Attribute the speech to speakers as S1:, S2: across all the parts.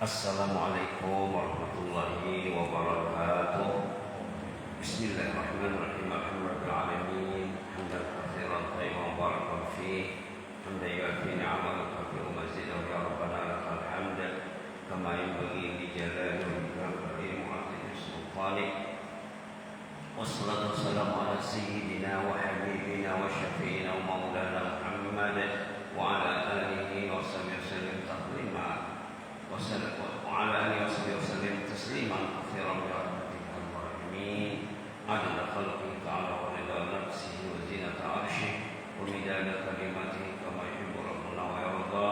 S1: Assalamualaikum warahmatullahi wabarakatuh. Bismillahirrahmanirrahim. Alhamdulillahirabbil hamdan katsiran tayyiban mubarakan fih. Hamdan yu'affi ni'amahu wa yu'affi mazidahu ya rabbana lakal hamd kama yanbaghi li jalali wajhika wa azimi sultanik. Wassalatu wassalamu ala sayyidina wa habibina wa syafi'ina wa maulana Muhammad wa ala alihi wa sahbihi wasallam taslima. وعلى آله وصحبه وسلم تسليما كثيرا برحمتك يا الراحمين عدد خلقه تعالى ورضا نفسه وزينة عرشه ومداد كلماته كما يحب ربنا ويرضى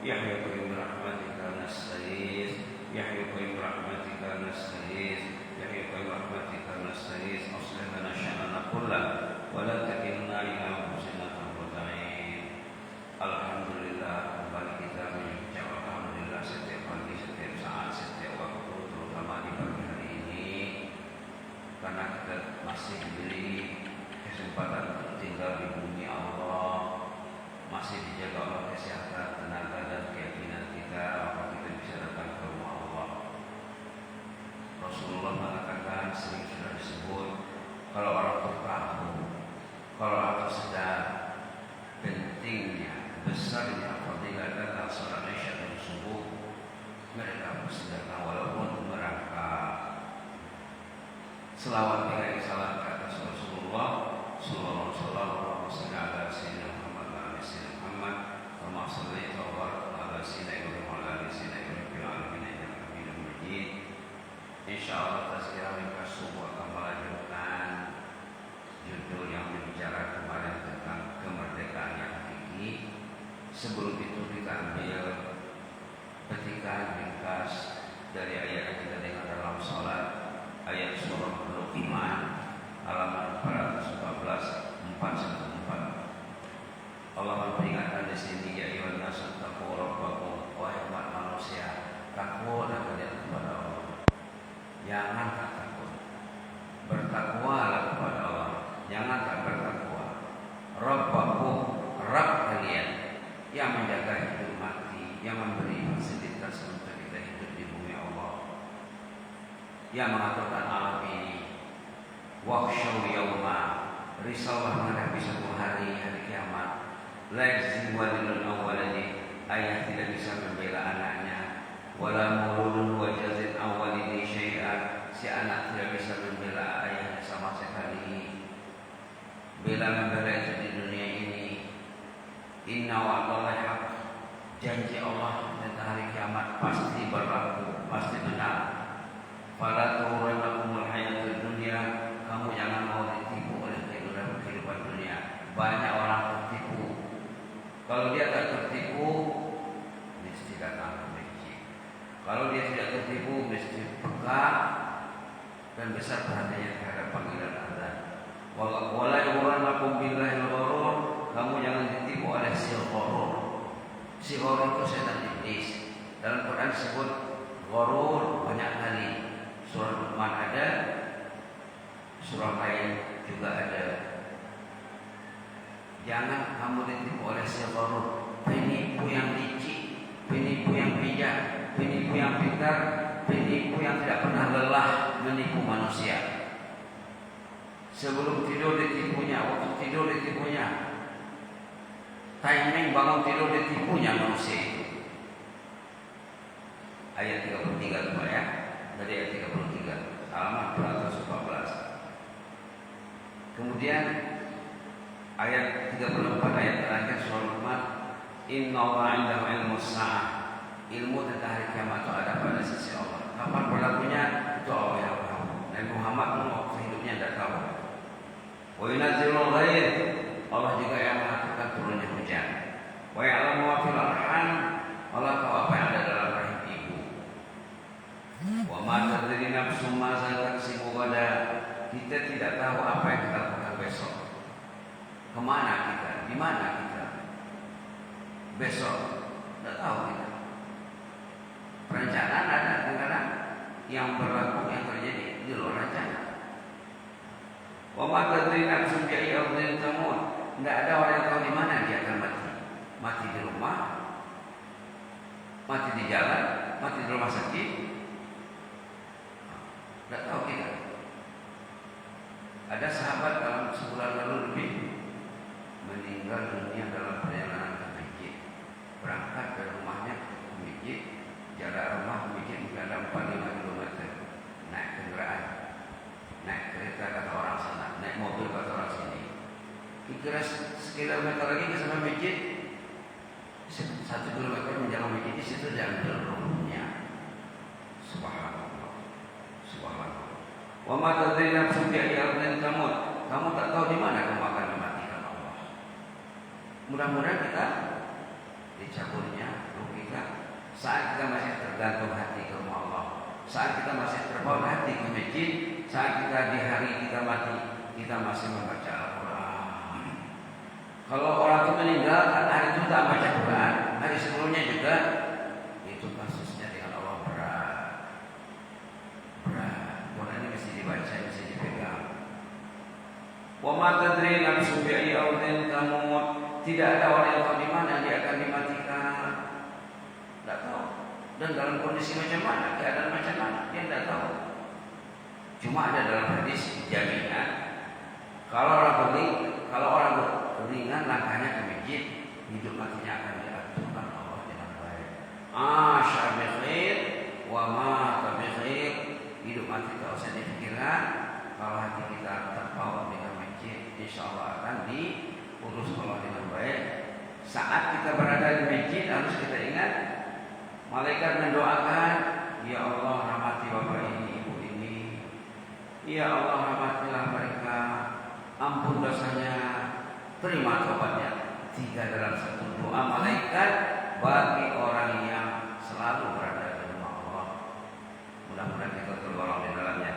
S1: يحيى قيوم برحمتك نستغيث يحيى قيوم برحمتك نستغيث يحيى قيوم برحمتك نستغيث أصلح لنا شأننا كله ولا تكلنا إلى أنفسنا طرفة عين. Alhamdulillah, kembali kita mengucap alhamdulillah setiap pagi, setiap saat, setiap waktu, terutama di pagi hari ini, karena kita masih diberi kesempatan untuk tinggal di bumi Allah, masih dijaga oleh kesehatan, tenaga dan keyakinan kita, maka kita bisa datang ke rumah Allah. Rasulullah mengatakan, sering sudah disebut, kalau orang tertahu, kalau orang sedar pentingnya besarnya fadilah datang salat Isya dan subuh, mereka bersedekah walaupun merangkak. Selawat dengan salam ke atas Rasulullah sallallahu alaihi wasallam ala sayyidina Muhammad wa ala sayyidina Muhammad kama sallaita wa barakta ala sayyidina Ibrahim wa ala sayyidina Ibrahim fil alamin innaka Hamidum Majid. Insyaallah tazkirah ringkas subuh akan melanjutkan judul yang berbicara kemarin tentang kemerdekaan yang hakiki. Sebelum itu kita ambil petikan ringkas dari ayat yang kita dengar dalam salat, ayat surah Luqman halaman 414 414. Allah memperingatkan di sini, ya ayyuhan nasu taqu rabbakum, wahai umat manusia, takutlah kalian kepada Allah. Jangan tak takut, bertakwalah kepada Allah. Jangan tak bertakwa. Rabbakum, Rabb kalian yang menjaga hidup mati, yang memberi fasilitas untuk kita hidup di bumi Allah, yang mengaturkan alam ini. Wakhshaw yawma, risaulah menghadapi satu hari kiamat. La yajzi walidun aw waladi, ayah tidak bisa membela anaknya. Wala mauludun wajazin aw walidi syai'an, si anak tidak bisa membela ayahnya sama sekali. Bela-bela itu di dunia ini. Inna wa'dallahi haq, janji Allah tentang hari kiamat pasti berlaku, pasti benar. Fala tughrannakumul hayatud dunya, kamu jangan mau ditipu oleh kehidupan dunia. Banyak orang tertipu. Kalau dia tak tertipu, mesti datang ke masjid. Kalau dia tidak tertipu, mesti peka dan besar perhatiannya terhadap panggilan azan. Wala yughrannakum billahil gharur, kamu jangan ditipu oleh si gharur. Si gharur itu setan iblis. Dalam Quran disebut gharur banyak kali. Surah Luqman ada, surah lain juga ada. Jangan kamu ditipu oleh si gharur, penipu yang licik, penipu yang bijak, penipu yang pintar, penipu yang tidak pernah lelah menipu manusia. Sebelum tidur ditipunya, waktu tidur ditipunya, timing bangun tidur ditipunya manusia itu. Ayat 33 Pak ya, dari ayat 33 halaman 414. Kemudian ayat 34 ayat terakhir surah Luqman, innallaha 'indahu 'ilmus sa'ah, ilmu tentang hari kiamat itu ada pada sisi Allah. Kapan berlakunya itu Allah yang tahu. Nabi Muhammad pun waktu hidupnya tidak tahu. Wa yunazzilul ghaith, Allah juga yang mengaturkan turunnya hujan. Wa ya'lamu ma fil arham, Allah tahu apa yang ada dalam rahim ibu. Wa ma tadri nafsum ma taksibu ghadan, kita tidak tahu apa yang kita lakukan besok. Kemana kita? Di mana kita? Besok tidak tahu kita. Perencanaan ada kadang-kadang yang berlaku, yang terjadi di luar rencana. Wa ma tadri nafsun bi ayyi ardhin tamut, tidak ada orang yang tahu di mana dia akan mati. Mati di rumah, mati di jalan, mati di rumah sakit? Tidak tahu kita. Ada sahabat dalam sebulan lalu lebih meninggal dunia dalam perjalanan ke masjid. Berangkat dari rumahnya ke masjid, jarak rumah ke masjid mungkin ada 4-5 kilometer. Naik kendaraan, naik kereta kata orang sana, naik mobil kata orang sini. Kira sekilometer lagi ke sampai masjid, 1 kilometer menjelang masjid, di situ diambil rohnya. Subhanallah, subhanallah. Wa ma tadri nafsun bi ayyi ardin tamut. Kamu tak tahu di mana kamu akan dimatikan Allah. Mudah-mudahan kita dicaburnya ruh kita saat kita masih tergantung hati ke rumah Allah, saat kita masih terbawa hati ke masjid, saat kita di hari kita mati kita masih membaca Al-Quran. Kalau orang itu meninggal hari itu tak baca Quran, hari sebelumnya juga, itu kasusnya dengan Allah berat. Quran ini mesti dibaca, mesti dipegang. Wa ma tadri nafsun bi ayyi ardin tamut. Tidak ada orang yang tahu di mana dia akan dimatikan. Tidak tahu. Dan dalam kondisi macam mana, keadaan macam mana, dia tidak tahu. Cuma ada dalam hadis jaminan. Kalau orang beringan langkahnya ke masjid, hidup matinya akan diaturkan Allah dengan baik. Asya bi khair wa mata bi khair. Hidup mati tak usah dipikirkan. Kalau hati kita terpaut dengan masjid, insya Allah akan diurus Allah dengan baik. Saat kita berada di masjid harus kita ingat, malaikat mendoakan, ya Allah rahmati bapak ini, ibu ini, ya Allah rahmatilah mereka, ampun dosanya, terima tobatnya. 3 dalam 1 doa malaikat bagi orang yang selalu berada di rumah Allah. Mudah-mudahan kita tergolong di dalamnya.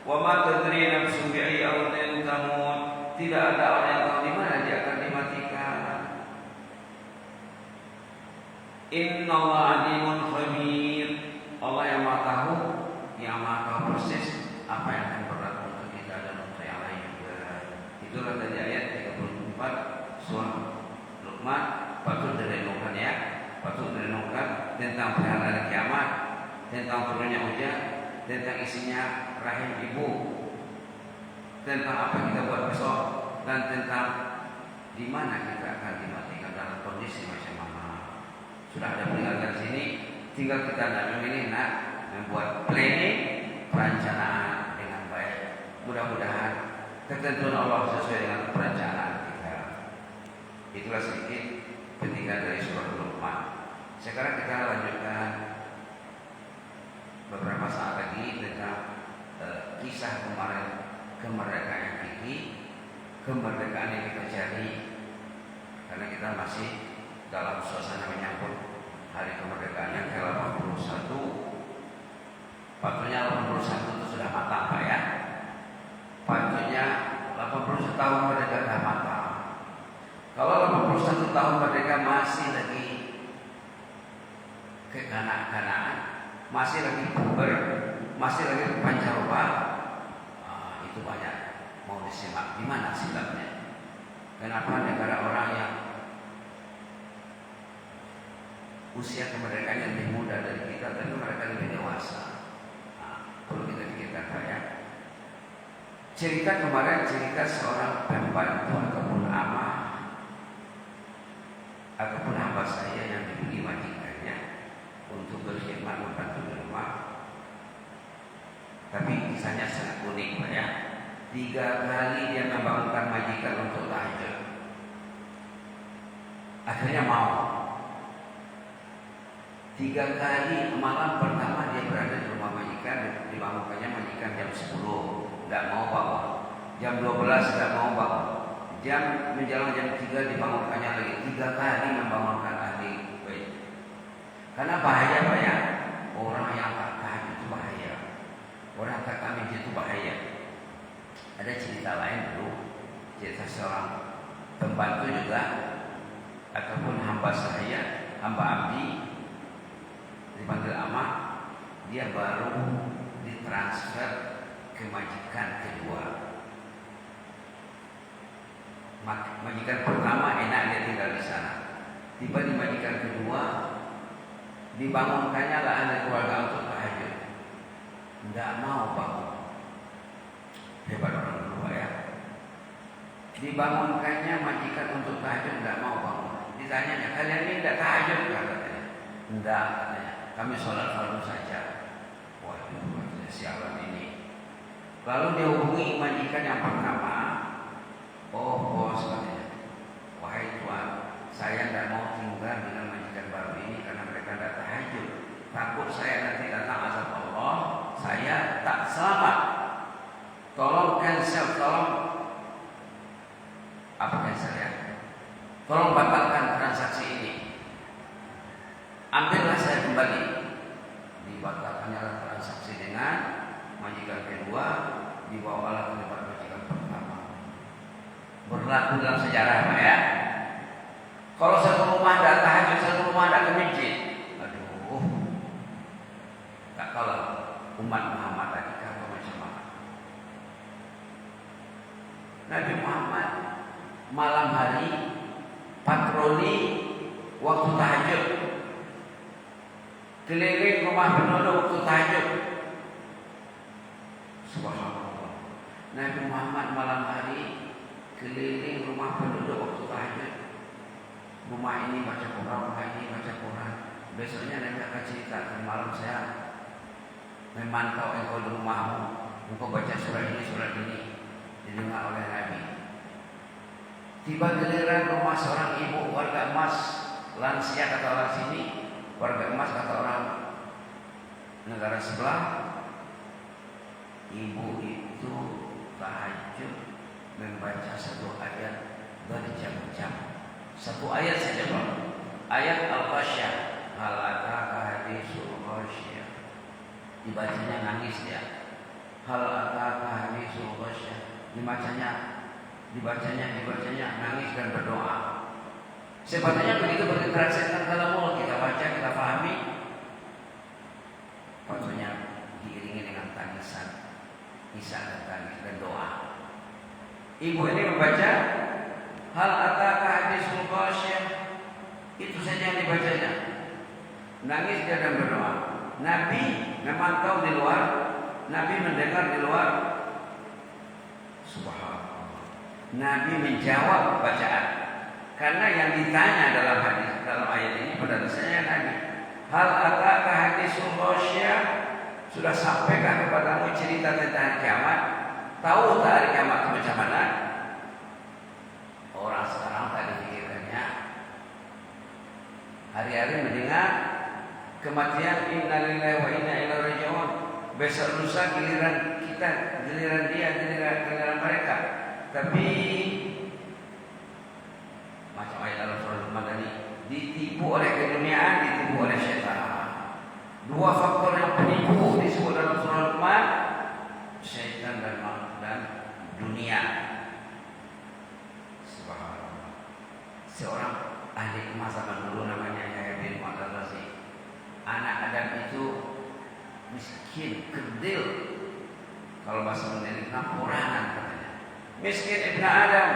S1: Wa ma tadri nafsun bi ayyi ardin tamut. Tidak ada orang yang tahu di mana dia akan dimatikan. Innallaha alimun khabir. Allah yang Maha tahu, yang Maha tahu persis apa yang akan berlaku untuk kita dan untuk yang lain juga. Itulah tadi ayat 34 surah Luqman. Patut direnungkan ya, patut direnungkan tentang perhelatan kiamat, tentang turunnya hujan, tentang isinya rahim ibu, tentang apa yang kita buat besok, dan tentang di mana kita akan dimatikan dalam kondisi macam mana. Sudah ada peringatan sini, tinggal kita membuat planning, perencanaan dengan baik. Mudah-mudahan ketentuan Allah sesuai dengan perencanaan kita. Itulah sedikit pentingnya dari surah Luqman. Sekarang kita lanjutkan beberapa saat lagi tentang kisah kemarin, kemerdekaan fikih, kemerdekaan yang kita cari, karena kita masih dalam suasana menyambut hari kemerdekaan yang ke-81. Patutnya 81 itu sudah matang Pak ya. Patutnya 81 tahun merdeka sudah matang. Kalau 81 tahun merdeka masih lagi kekanak-kanakan, masih lagi puber, masih lagi pancaroba, itu banyak mau disimak. Di mana silapnya? Kenapa negara orang yang usia kemerdekaan lebih muda dari kita, tapi mereka lebih dewasa? Perlu kita pikirkan Pak ya. Cerita kemarin, cerita seorang pembantu ataupun amah ataupun hamba saya yang diberi majikannya untuk berkhidmat membantu di rumah. Tapi kisahnya sangat unik Pak ya. 3 kali dia membangunkan majikan untuk tahajud. Akhirnya mau. 3 kali malam pertama dia berada di rumah majikan, dibangunkannya majikan jam 10, tidak mau bangun. Jam 12 tidak mau bangun. Jam menjelang jam 3 dibangunkannya lagi. 3 kali membangunkan ahli bait. Karena bahaya Pak ya. Orang yang tak tahajud itu bahaya. Orang tak amin itu bahaya. Ada cerita lain dulu, cerita seorang pembantu juga ataupun hamba saya, hamba abdi, dipanggil amah, dia baru ditransfer ke majikan kedua. Majikan pertama enak dia tinggal di sana. Tiba di majikan kedua dibangunkannya lah anak keluarga untuk tahajud, tidak mau bangun. Hebat orang tua ya. Dibangunkannya majikan untuk tahajud, tidak mau bangun. Ditanya, kalian ini tidak tahajud? Katanya, tidak, katanya, kami sholat fardu saja. Waduh, katanya, sialan ini. Lalu dia hubungi majikan yang pertama. Oh bos, katanya, wahai tuan, saya tidak mau tinggal dengan majikan baru ini karena mereka tidak tahajud. Takut saya nanti datang azab Allah, saya tak selamat. Tolong cancel, tolong apa cancel ya? Tolong batalkan transaksi ini. Ambillah saya kembali. Dibatalkannya transaksi dengan majikan kedua, dibawalah ke tempat majikan pertama. Berlaku dalam sejarah Pak ya. Kalau satu rumah ada tahajud, satu rumah ada ke masjid, aduh, tak kalah umat Muhammad lagi kagak macam mana. Nabi Muhammad malam hari patroli waktu tahajud, keliling rumah penduduk waktu tahajud. Subhanallah. Nabi Muhammad malam hari keliling rumah penduduk waktu tahajud. Rumah ini baca Quran, rumah ini baca Quran. Besoknya Nabi akan cerita, malam saya memantau engkau di rumahmu, engkau baca surat ini, didengar oleh Nabi. Tiba giliran rumah seorang ibu warga emas, lansia kata orang sini, warga emas kata orang negara sebelah. Ibu itu tahajud membaca satu ayat berjam-jam. Satu ayat saja Pak. Ayat Al-Ghasyiyah. Hal ataka hadisul Ghasyiyah. Dibacanya nangis dia. Hal ataka hadisul Ghasyiyah. Dibacanya nangis dan berdoa. Sebenarnya begitu berinteraksi dengan kalamul, kita baca, kita pahami. Maksudnya diiringi dengan tangisan, isak dan tangis dan doa. Ibu ini membaca hal ataka hadisul Ghasyiyah, itu saja yang dibacanya. Nangis dia dan berdoa. Nabi memantau di luar, Nabi mendengar di luar. Subhanallah. Nabi menjawab bacaan. Karena yang ditanya dalam hadis, dalam ayat ini pada dasarnya Nabi, hal ataka hadisul Ghasyiyah, sudah sampaikah kepadamu cerita tentang kiamat? Tahu tak hari kiamat macam mana? Orang sekarang tak dipikirkannya. Hari-hari mendengar kematian, innalillahi wa inna ilaihi raji'un. Besok lusa giliran kita, giliran dia, giliran mereka. Tapi macam ayat dalam surah Luqman tadi, ditipu oleh keduniaan, ditipu oleh syaitan. Dua faktor yang penipu disebut dalam surah Luqman, syaitan dan dunia. Subhanallah. Seorang ahli emas zaman dulu namanya Yahya bin Mu'adz Razi. Anak Adam itu miskin, kerdil. Kalau bahasa Indonesia porangan katanya. Miskin ibn Adam.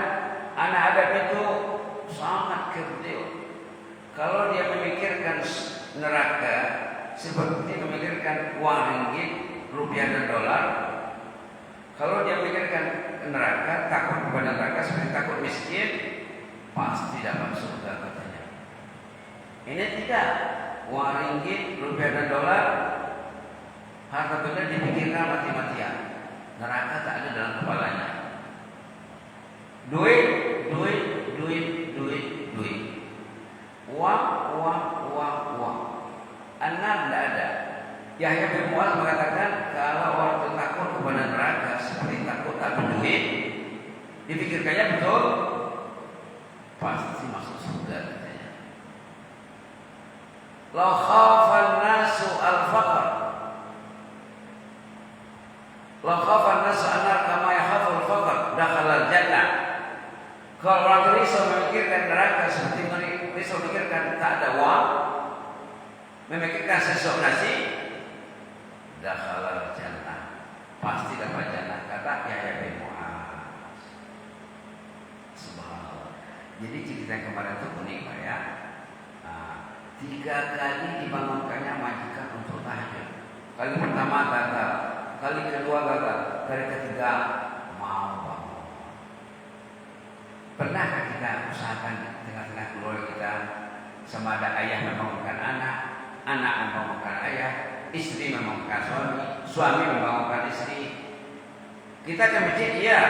S1: Anak Adam itu sangat kerdil. Kalau dia memikirkan neraka seperti memikirkan uang ringgit, rupiah dan dolar. Kalau dia memikirkan neraka, takut kepada neraka seperti takut miskin, pasti dapat surga katanya. Ini tidak. Uang ringgit, rupiah dan dolar, harta benda dipikirkan mati-matian. Neraka tak ada dalam kepalanya. Duit. Uang. Anak tidak ada. Yahya bin Mu'adz mengatakan kalau orang itu takut kepada neraka seperti takut tak berduit, dipikirkannya betul, pasti masuk surga katanya. Lau khafan nasu al-faqr, lau khafan nasu an-nar kama yakhaful faqr dakhala al-jannah. Kalau orang risau memikirkan neraka seperti risau memikirkan tak ada uang, memikirkan sesok nasi, dakhala al-jannah, pasti dapat jannah, kata Yahya bin Mu'adz. Subhanallah. Jadi cerita yang kemarin itu unik Pak ya. 3 kali dibangunkannya majikan untuk tahajud. Kali pertama gagal, kali kedua gagal, kali ketiga mau bangun. Pernahkah kita usahakan tengah-tengah keluarga kita, sama ada ayah membangunkan anak, anak membangunkan ayah, istri membangunkan suami, suami membangunkan istri. Kita ke masjid iya,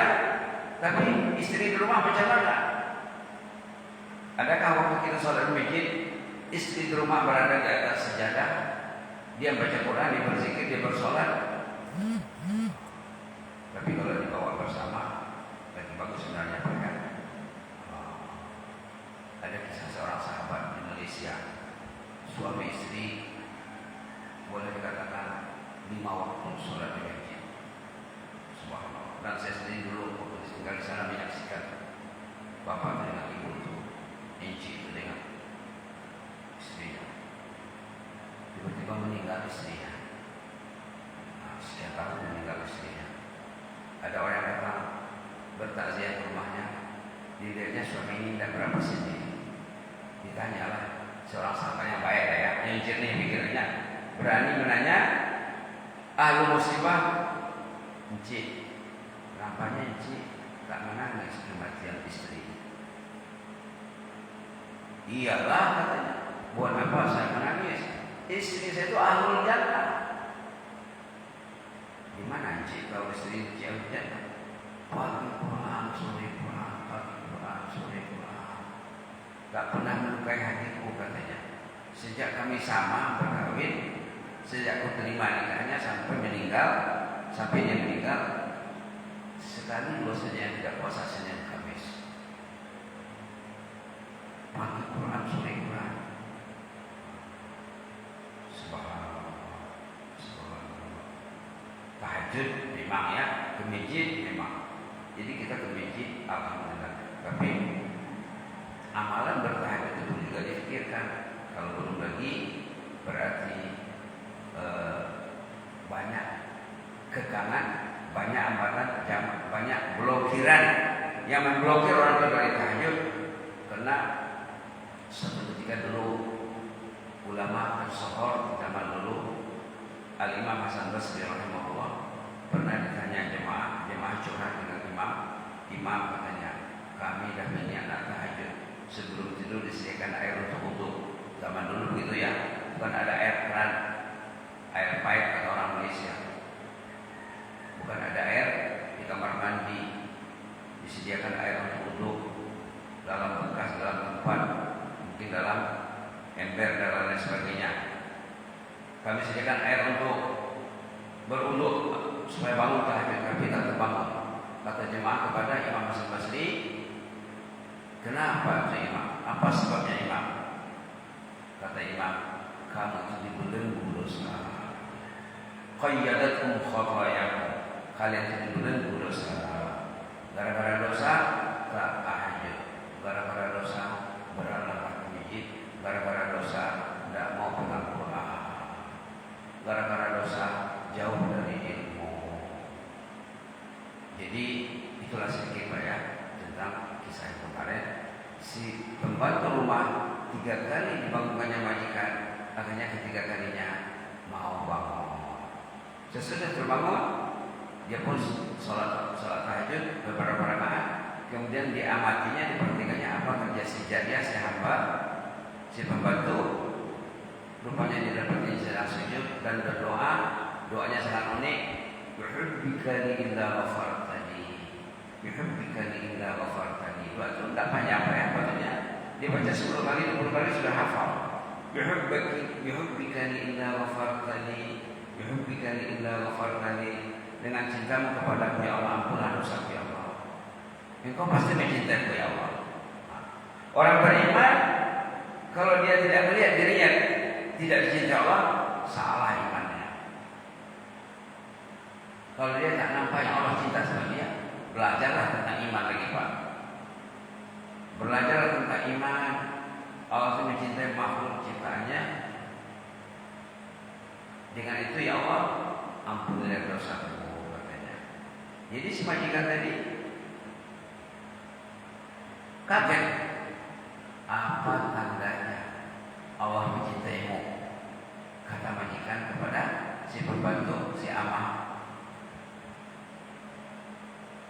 S1: tapi istri di rumah macam mana? Adakah waktu kita sholat di masjid, istri di rumah berada di atas sejadah, dia baca Quran, dia berzikir, dia bersolat? Tapi kalau dibawa bersama, lagi bagus sebenarnya mereka. Ada kisah seorang sahabat di Malaysia, suami istri boleh dikatakan 5 waktu sholat di masjid. Subhanallah. Dan saya sendiri dulu waktu tinggal di sana menyaksikan bapak dengan ibu itu, Inci itu dengan istrinya. Tiba-tiba meninggal istrinya. Sekian tahun meninggal istrinya. Ada orang yang datang bertakziah ke rumahnya, dilihatnya suami ini tidak berapa sini. Ditanyalah seorang sahabat yang baik ya, yang jernih pikirannya, berani menanya ahlu musibah, Encik, kenapanya Encik tak menangis kematian istri? Iyalah katanya, buat apa saya menangis? Istri saya itu ahlul jannah. Gimana Encik kalau istri Encik ahlul jannah? Pagi pulang, sore pulang, pagi pulang, sore pulang. Tak pernah melukai hatiku katanya. Sejak kami sama berkawin, sejak aku terima nikahnya sampai meninggal, sampai dia meninggal, sekali dua saja yang tidak puasa Senin Kamis. Pagi Quran, sore Quran. Subhanallah. Tahajud memang ya, ke masjid memang. Jadi kita ke masjid, alhamdulillah. Tapi amalan bertahajud itu juga dipikirkan. Kalau belum lagi berarti banyak kekangan, banyak hambatan, banyak blokiran yang memblokir orang dari tahajud. Karena suatu ketika dulu ulama Al-Sohor zaman dulu Al-Imam Hasan Basri rahimahullah pernah ditanya jemaah curhat dengan imam katanya, kami dah niat tahajud, sebelum tidur disediakan air untuk wudu. Zaman dulu begitu ya, bukan ada air keran, air pipe kata orang Malaysia. Bukan ada air di kamar mandi, disediakan air untuk wudu dalam bekas, dalam tempat, mungkin dalam ember dan lain sebagainya. Kami sediakan air untuk berwudu supaya bangun tahajud, tapi tak terbangun. Kata jemaah kepada Imam Hasan Basri, kenapa itu Imam? Apa sebabnya Imam? Kata Imam, kamu itu dibelenggu dosa. Qayyadatkum khatayakum. Kalian itu dibelenggu dosa. Gara-gara dosa tak tahajud. Gara-gara dosa berangkat ke masjid. Gara-gara dosa tidak mau pegang Quran. Gara-gara dosa jauh dari ilmu. Jadi itulah sedikit Pak ya tentang kisah yang kemarin. Si pembantu rumah 3 kali dibangunkannya majikan, akhirnya ketiga kalinya mau bangun. Sesudah terbangun, dia pun sholat tahajud beberapa rakaat. Kemudian diamatinya, diperhatikannya apa kerja si jariah, si hamba, si pembantu. Rupanya dia dapat sedang sujud dan berdoa. Doanya sangat unik. Bihubbika illa ghafartani. Bihubbika illa ghafartani. Doa itu tidak panjang apa ya katanya. Dia baca 10 kali, 20 kali sudah hafal. Bihubbika illa ghafartani. Bihubbika illa ghafartani. Dengan cintamu kepada ya Allah, ampunlah dosa ya Allah. Engkau pasti mencintai ya Allah. Orang beriman kalau dia tidak melihat dirinya tidak dicintai Allah, salah imannya. Kalau dia tak nampak yang Allah cinta sama dia, belajarlah tentang iman lagi Pak. Belajarlah tentang iman. Allah itu mencintai makhluk ciptaannya. Dengan itu ya Allah, ampunilah dosaku katanya. Jadi si majikan tadi kaget. Apa tandanya Allah si pembantu, si amah.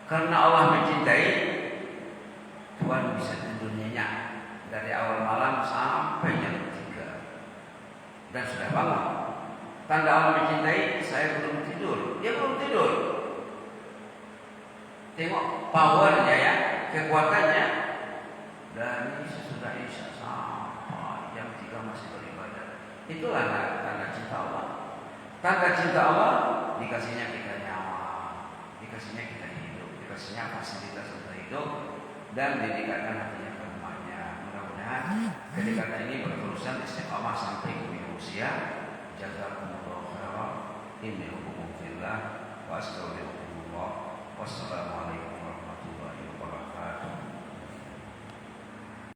S1: Karena Allah mencintai, Tuhan bisa tidur nyenyak dari awal malam sampai jam 3 dan sudah bangun. Tanda Allah mencintai, saya belum tidur, dia belum tidur. Tengok powernya ya, kekuatannya dari sesudah Isya sampai jam 3 masih beribadah. Itulah tanda cinta Allah. Tanda cinta Allah, dikasihnya kita nyawa, dikasihnya kita hidup, dikasihnya fasilitas untuk hidup, dan didekatkan hatinya ke rumahnya. Mudah-mudahan kedekatan ini berterusan istiqamah sampai ke usia. Jazakumullahu khairan. Inni hukum fillah wa astaghfirullah. Wassalamualaikum.